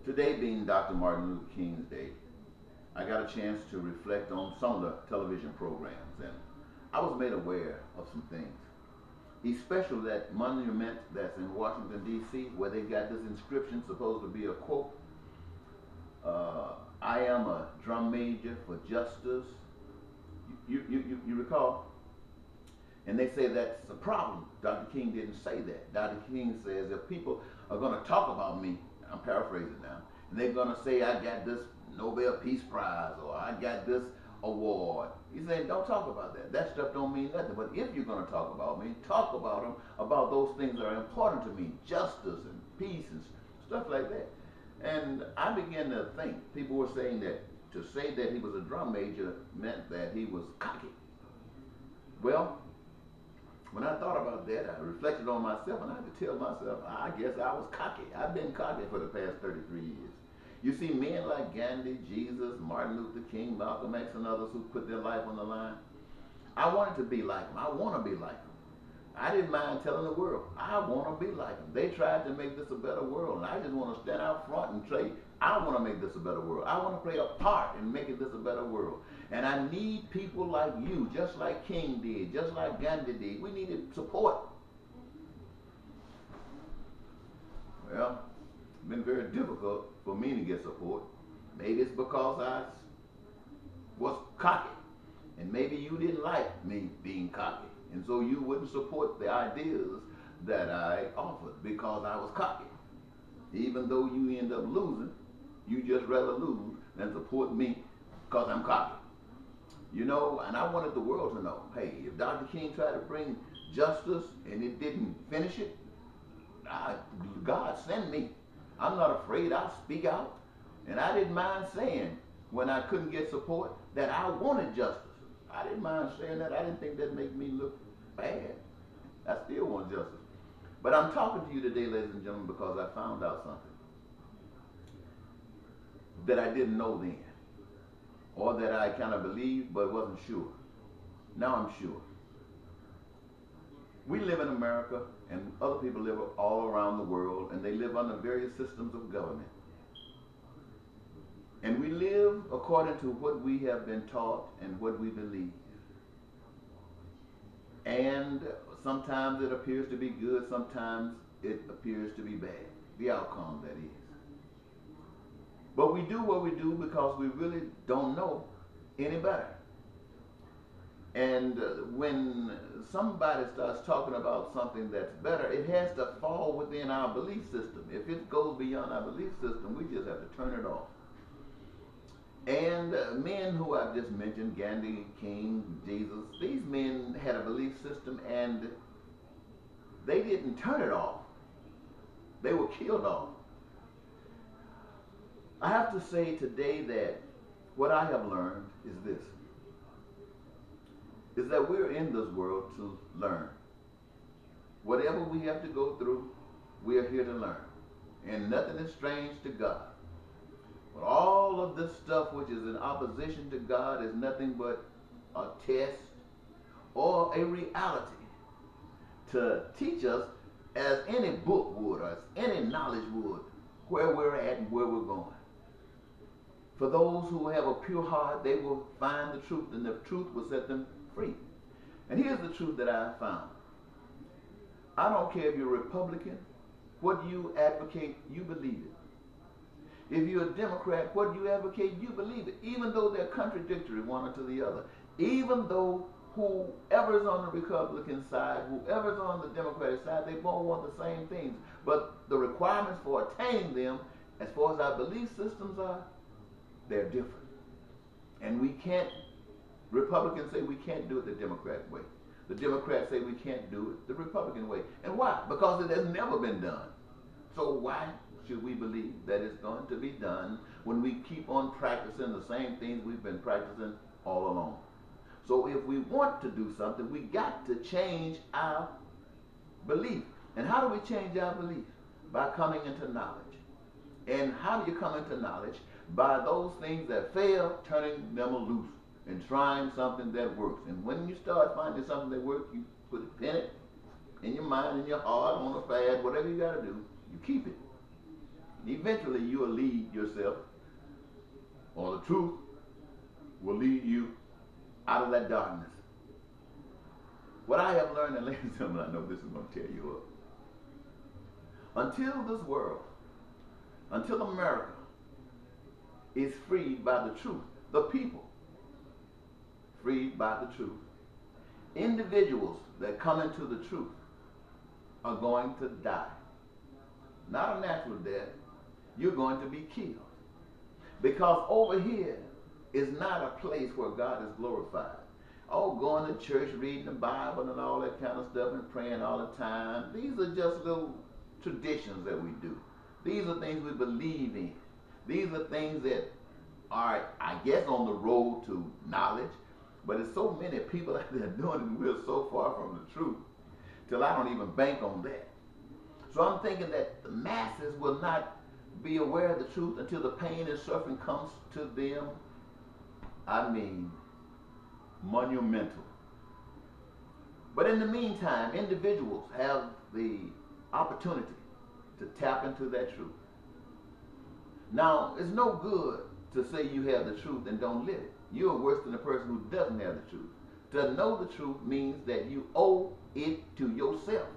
Today being Dr. Martin Luther King's Day, I got a chance to reflect on some of the television programs, and I was made aware of some things. Especially that monument that's in Washington, D.C., where they got this inscription supposed to be a quote, I am a drum major for justice. You recall? And they say that's a problem. Dr. King didn't say that. Dr. King says if people are going to talk about me, I'm paraphrasing now, and they're going to say I got this Nobel Peace Prize or I got this award. He's saying don't talk about that. That stuff don't mean nothing. But if you're going to talk about me, talk about them, about those things that are important to me, justice and peace and stuff like that. And I began to think, people were saying that to say that he was a drum major meant that he was cocky. Well, when I thought about that, I reflected on myself, and I had to tell myself, I guess I was cocky. I've been cocky for the past 33 years. You see, men like Gandhi, Jesus, Martin Luther King, Malcolm X, and others who put their life on the line, I wanted to be like them. I want to be like them. I didn't mind telling the world, I want to be like them. They tried to make this a better world, and I just want to stand out front and say, I want to make this a better world. I want to play a part in making this a better world. And I need people like you, just like King did, just like Gandhi did. We needed support. Well, it's been very difficult for me to get support. Maybe it's because I was cocky. And maybe you didn't like me being cocky. And so you wouldn't support the ideas that I offered because I was cocky. Even though you end up losing, you just rather lose than support me because I'm cocky. You know, and I wanted the world to know, hey, if Dr. King tried to bring justice and it didn't finish it, God send me. I'm not afraid. I'll speak out. And I didn't mind saying when I couldn't get support that I wanted justice. I didn't mind saying that. I didn't think that made me look bad. I still want justice. But I'm talking to you today, ladies and gentlemen, because I found out something that I didn't know then, or that I kind of believed but wasn't sure. Now I'm sure. We live in America, and other people live all around the world, and they live under various systems of government. And we live according to what we have been taught and what we believe. And sometimes it appears to be good, sometimes it appears to be bad. The outcome, that is. But we do what we do because we really don't know any better. And when somebody starts talking about something that's better, it has to fall within our belief system. If it goes beyond our belief system, we just have to turn it off. And men who I've just mentioned, Gandhi, King, Jesus, these men had a belief system and they didn't turn it off. They were killed off. I have to say today that what I have learned is this, is that we're in this world to learn. Whatever we have to go through, we are here to learn. And nothing is strange to God. But all of this stuff which is in opposition to God is nothing but a test or a reality to teach us, as any book would, or as any knowledge would, where we're at and where we're going. For those who have a pure heart, they will find the truth, and the truth will set them free. And here's the truth that I found. I don't care if you're a Republican, what you advocate, you believe it. If you're a Democrat, what you advocate, you believe it, even though they're contradictory one to the other. Even though whoever's on the Republican side, whoever's on the Democratic side, they both want the same things. But the requirements for attaining them, as far as our belief systems are, they're different. And we can't, Republicans say we can't do it the Democratic way. The Democrats say we can't do it the Republican way. And why? Because it has never been done. So why should we believe that it's going to be done when we keep on practicing the same things we've been practicing all along? So if we want to do something, we got to change our belief. And how do we change our belief? By coming into knowledge. And how do you come into knowledge? By those things that fail, turning them loose and trying something that works. And when you start finding something that works, you put a pin it in your mind, in your heart, on a fad, whatever you got to do, you keep it. Eventually you will lead yourself, or the truth will lead you out of that darkness. What I have learned, and ladies and gentlemen, I know this is going to tear you up. Until this world, until America is freed by the truth, the people freed by the truth, individuals that come into the truth are going to die. Not a natural death. You're going to be killed. Because over here is not a place where God is glorified. Oh, going to church, reading the Bible and all that kind of stuff and praying all the time. These are just little traditions that we do. These are things we believe in. These are things that are, I guess, on the road to knowledge. But there's so many people out there doing it, and we're so far from the truth till I don't even bank on that. So I'm thinking that the masses will not be aware of the truth until the pain and suffering comes to them. I mean, monumental. But in the meantime, individuals have the opportunity to tap into that truth. Now, it's no good to say you have the truth and don't live it. You are worse than the person who doesn't have the truth. To know the truth means that you owe it to yourself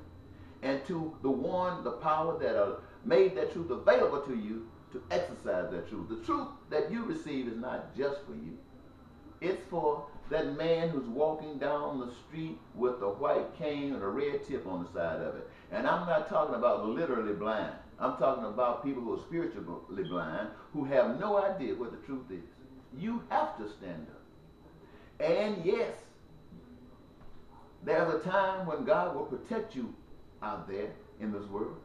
and to the one, the power that made that truth available to you to exercise that truth. The truth that you receive is not just for you. It's for that man who's walking down the street with a white cane and a red tip on the side of it. And I'm not talking about literally blind. I'm talking about people who are spiritually blind, who have no idea what the truth is. You have to stand up. And yes, there's a time when God will protect you out there in this world.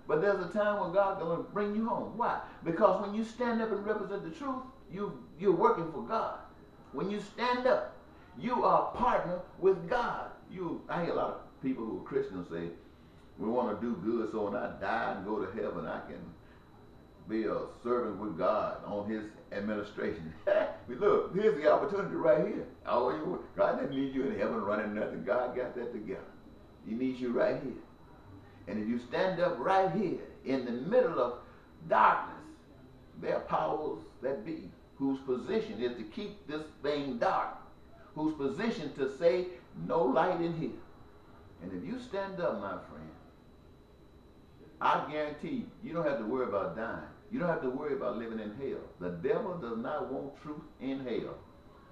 But there's a time when God's going to bring you home. Why? Because when you stand up and represent the truth, you're working for God. When you stand up, you are a partner with God. I hear a lot of people who are Christians say, we want to do good so when I die and go to heaven, I can be a servant with God on his administration. Look, here's the opportunity right here. God didn't need you in heaven running nothing. God got that together. He needs you right here. And if you stand up right here in the middle of darkness, there are powers that be whose position is to keep this thing dark, whose position to say no light in here. And if you stand up, my friend, I guarantee you don't have to worry about dying. You don't have to worry about living in hell. The devil does not want truth in hell.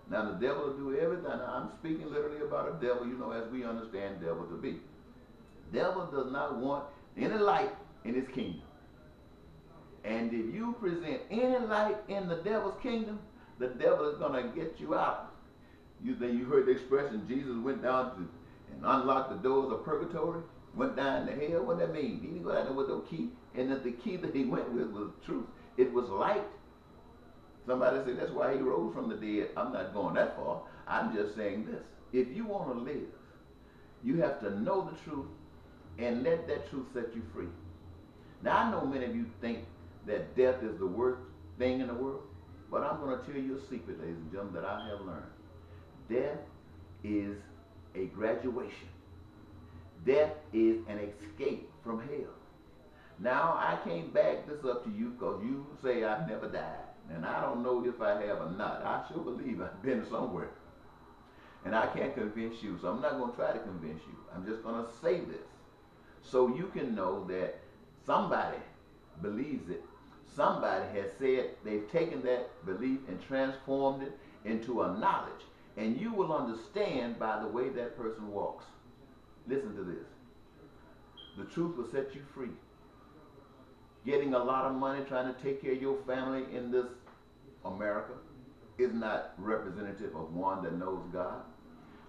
Now the devil will do everything. I'm speaking literally about a devil, as we understand devil to be. Devil does not want any light in his kingdom. And if you present any light in the devil's kingdom, the devil is going to get you out. You heard the expression, Jesus went down to and unlocked the doors of purgatory, went down to hell. What does that mean? He didn't go down there with no key. And that the key that he went with was truth. It was light. Somebody said that's why he rose from the dead. I'm not going that far. I'm just saying this. If you want to live, you have to know the truth and let that truth set you free. Now, I know many of you think that death is the worst thing in the world, but I'm going to tell you a secret, ladies and gentlemen, that I have learned. Death is a graduation. Death is an escape from hell. Now, I can't back this up to you because you say I've never died. And I don't know if I have or not. I sure believe I've been somewhere. And I can't convince you, so I'm not going to try to convince you. I'm just going to say this so you can know that somebody believes it. Somebody has said they've taken that belief and transformed it into a knowledge. And you will understand by the way that person walks. Listen to this. The truth will set you free. Getting a lot of money trying to take care of your family in this America is not representative of one that knows God.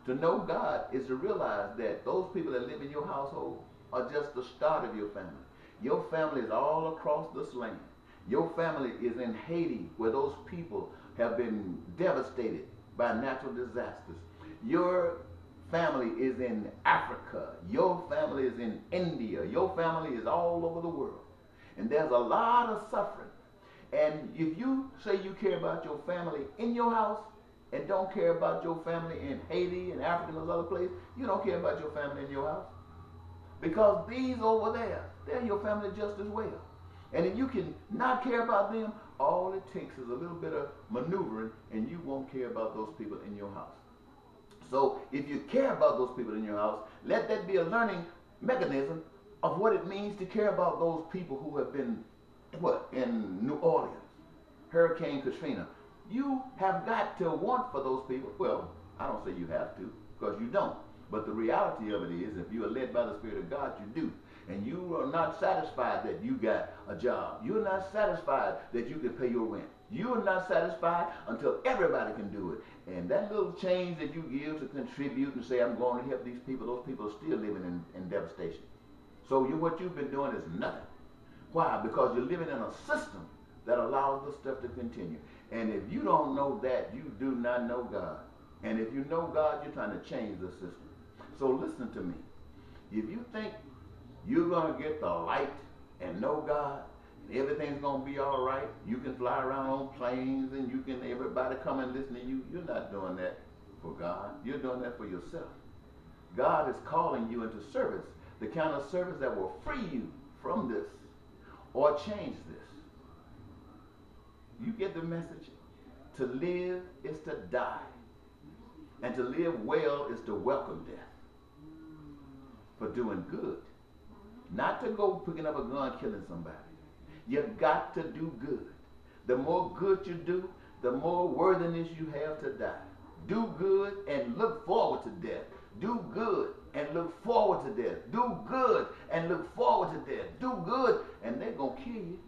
To know God is to realize that those people that live in your household are just the start of your family. Your family is all across this land. Your family is in Haiti, where those people have been devastated by natural disasters. Your family is in Africa. Your family is in India. Your family is all over the world. And there's a lot of suffering. And if you say you care about your family in your house and don't care about your family in Haiti and Africa and those other places, you don't care about your family in your house. Because these over there, they're your family just as well. And if you can not care about them, all it takes is a little bit of maneuvering and you won't care about those people in your house. So if you care about those people in your house, let that be a learning mechanism of what it means to care about those people who have been, in New Orleans, Hurricane Katrina. You have got to want for those people. Well, I don't say you have to, because you don't. But the reality of it is, if you are led by the Spirit of God, you do. And you are not satisfied that you got a job. You're not satisfied that you can pay your rent. You are not satisfied until everybody can do it. And that little change that you give to contribute and say, I'm going to help these people, those people are still living in devastation. So what you've been doing is nothing. Why? Because you're living in a system that allows this stuff to continue. And if you don't know that, you do not know God. And if you know God, you're trying to change the system. So listen to me. If you think you're going to get the light and know God, and everything's going to be all right, you can fly around on planes and you can, everybody come and listen to you. You're not doing that for God. You're doing that for yourself. God is calling you into service, the kind of service that will free you from this or change this. You get the message? To live is to die. And to live well is to welcome death. For doing good. Not to go picking up a gun killing somebody. You've got to do good. The more good you do, the more worthiness you have to die. Do good and look forward to death. Do good and look forward to death. Do good and look forward to death. Do good and they're going to kill you.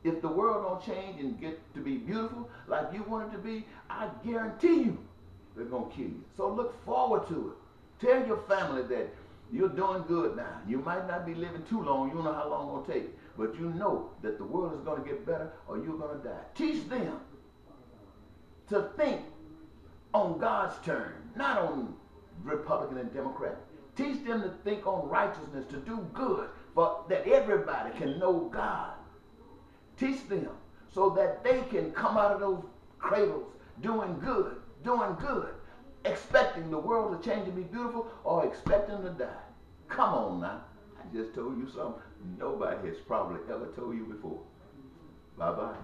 If the world don't change and get to be beautiful like you want it to be, I guarantee you they're going to kill you. So look forward to it. Tell your family that you're doing good now. You might not be living too long. You don't know how long it'll take. But you know that the world is going to get better or you're going to die. Teach them to think on God's terms, not on Republican and Democrat. Teach them to think on righteousness, to do good, for that everybody can know God. Teach them so that they can come out of those cradles doing good, expecting the world to change and be beautiful or expecting to die. Come on now. I just told you something nobody has probably ever told you before. Bye-bye.